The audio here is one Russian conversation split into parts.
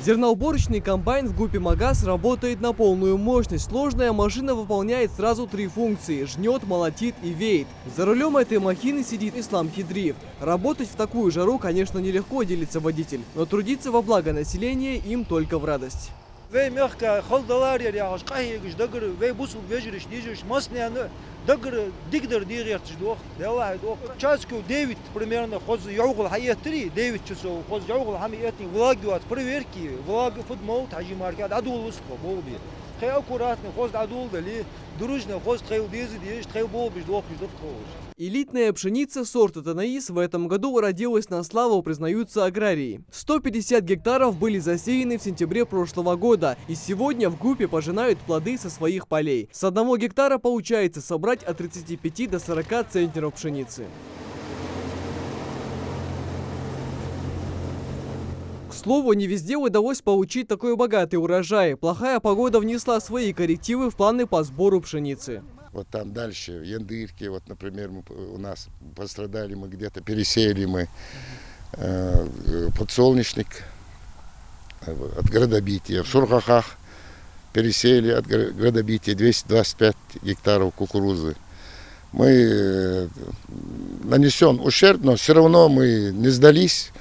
Зерноуборочный комбайн в ГУПе «Магаз» работает на полную мощность. Сложная машина выполняет сразу 3 функции – жнет, молотит и веет. За рулем этой махины сидит Ислам Хидриев. Работать в такую жару, конечно, нелегко, делится водитель, но трудиться во благо населения им только в радость. Вей мягко, холдалар я аж кайгиш дагр, вей бусул вежериш, нижиш, масняны, дагр дигдер дигертиш дух, делай дух. Часку 9 примерно хоз яугл хаятри, 9 часов хоз яугл хамиятни влагивать, проверки, влаг футбол, таджи маркет, адул выступа, болби. Хай аккуратно, хоз адул дали, дружно, хоз хай дези деш, хай болби, дух, дух. Элитная пшеница сорта Танаис в этом году родилась на славу, признаются аграрии. 150 гектаров были засеяны в сентябре прошлого года, и сегодня в ГУПе пожинают плоды со своих полей. С 1 гектара получается собрать от 35 до 40 центнеров пшеницы. К слову, не везде удалось получить такой богатый урожай. Плохая погода внесла свои коррективы в планы по сбору пшеницы. Вот там дальше, в Яндырке, вот, например, у нас пострадали, мы где-то пересеяли мы подсолнечник от градобития. В Шурхахах пересеяли от градобития 225 гектаров кукурузы. Мы нанесен ущерб, но все равно мы не сдались,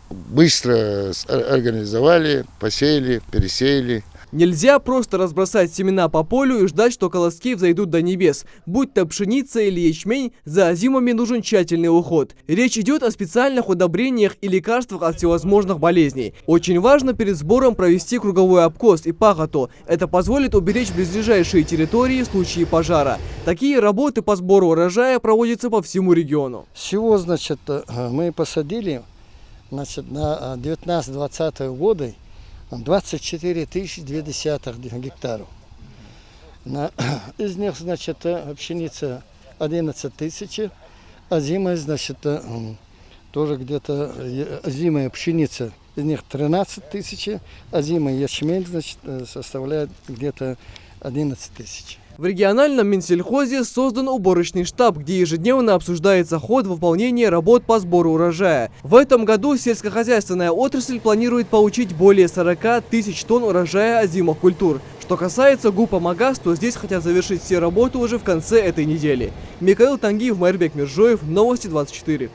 быстро организовали, посеяли, пересеяли. Нельзя просто разбросать семена по полю и ждать, что колоски взойдут до небес. Будь то пшеница или ячмень, за зимами нужен тщательный уход. Речь идет о специальных удобрениях и лекарствах от всевозможных болезней. Очень важно перед сбором провести круговой обкос и пахоту. Это позволит уберечь близлежащие территории в случае пожара. Такие работы по сбору урожая проводятся по всему региону. Всего, значит, мы посадили, значит, на 19-20 годы 24 200 гектаров. Из них, значит, пшеница 11 000, а зимой, значит, тоже где-то зимая пшеница, из них 13 000, а зимой ячмень, значит, составляет где-то 11 000. В региональном Минсельхозе создан уборочный штаб, где ежедневно обсуждается ход выполнения работ по сбору урожая. В этом году сельскохозяйственная отрасль планирует получить более 40 тысяч тонн урожая озимых культур. Что касается ГУПа «Магаз», то здесь хотят завершить все работы уже в конце этой недели. Михаил Тангиев, Майрбек Миржоев, Новости 24.